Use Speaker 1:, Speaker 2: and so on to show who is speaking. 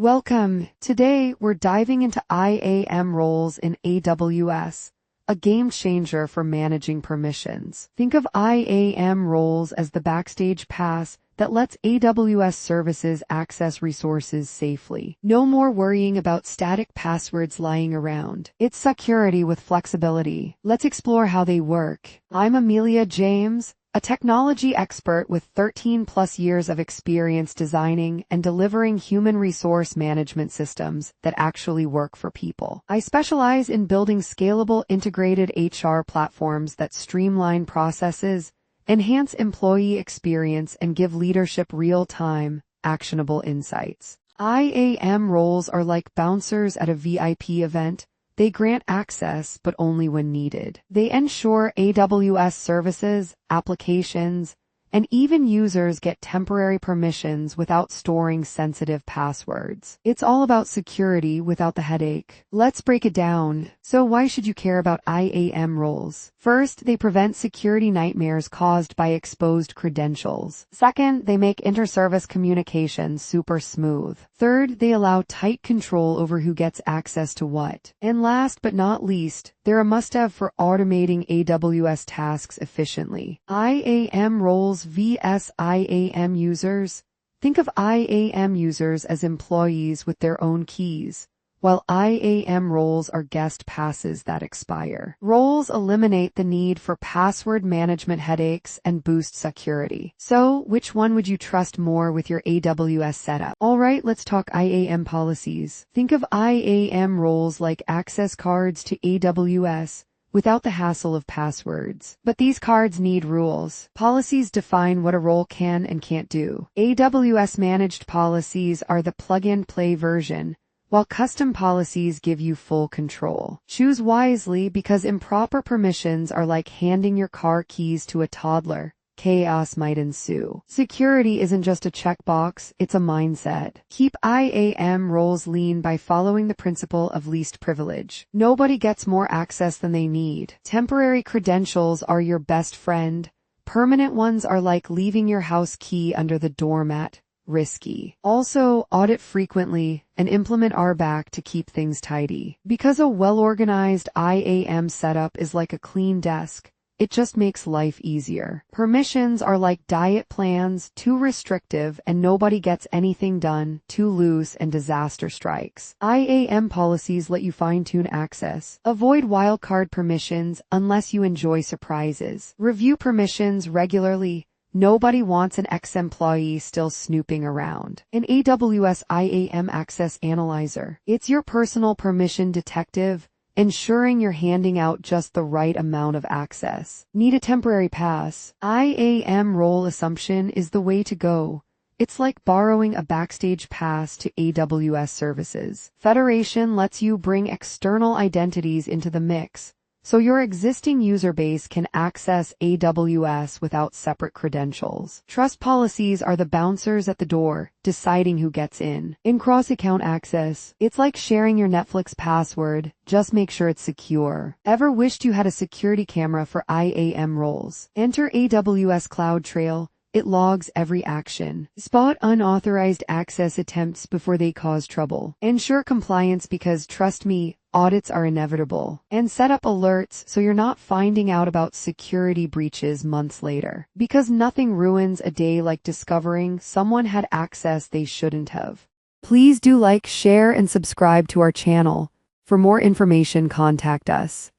Speaker 1: Welcome. Today, we're diving into IAM roles in AWS, a game changer for managing permissions. Think of IAM roles as the backstage pass that lets AWS services access resources safely. No more worrying about static passwords lying around. It's security with flexibility. Let's explore how they work. I'm Amelia James, a technology expert with 13 plus years of experience designing and delivering human resource management systems that actually work for people. I specialize in building scalable integrated HR platforms that streamline processes, enhance employee experience, and give leadership real-time, actionable insights. IAM roles are like bouncers at a VIP event. They grant access, but only when needed. They ensure AWS services, applications, and even users get temporary permissions without storing sensitive passwords. It's all about security without the headache. Let's break it down. So why should you care about IAM roles? First, they prevent security nightmares caused by exposed credentials. Second, they make inter-service communication super smooth. Third, they allow tight control over who gets access to what. And last but not least, they're a must-have for automating AWS tasks efficiently. IAM roles vs IAM users. Think of IAM users as employees with their own keys, while IAM roles are guest passes that expire. Roles eliminate the need for password management headaches and boost security. So, which one would you trust more with your AWS setup? Alright, let's talk IAM policies. Think of IAM roles like access cards to AWS, without the hassle of passwords. But these cards need rules. Policies define what a role can and can't do. AWS managed policies are the plug-and-play version, while custom policies give you full control. Choose wisely because improper permissions are like handing your car keys to a toddler. Chaos might ensue. Security isn't just a checkbox, it's a mindset. Keep IAM roles lean by following the principle of least privilege. Nobody gets more access than they need. Temporary credentials are your best friend. Permanent ones are like leaving your house key under the doormat. Risky. Also, audit frequently and implement RBAC to keep things tidy. Because a well-organized IAM setup is like a clean desk, it just makes life easier. Permissions are like diet plans, too restrictive and nobody gets anything done, too loose and disaster strikes. IAM policies let you fine-tune access. Avoid wildcard permissions unless you enjoy surprises. Review permissions regularly. Nobody wants an ex-employee still snooping around. An AWS IAM Access Analyzer. It's your personal permission detective, ensuring you're handing out just the right amount of access. Need a temporary pass? IAM role assumption is the way to go. It's like borrowing a backstage pass to AWS services. Federation lets you bring external identities into the mix, so your existing user base can access AWS without separate credentials. Trust policies are the bouncers at the door, deciding who gets in. In cross-account access, it's like sharing your Netflix password, just make sure it's secure. Ever wished you had a security camera for IAM roles? Enter AWS CloudTrail. It logs every action. Spot unauthorized access attempts before they cause trouble. Ensure compliance because, trust me, audits are inevitable. And set up alerts so you're not finding out about security breaches months later. Because nothing ruins a day like discovering someone had access they shouldn't have. Please do like, share, and subscribe to our channel. For more information, contact us.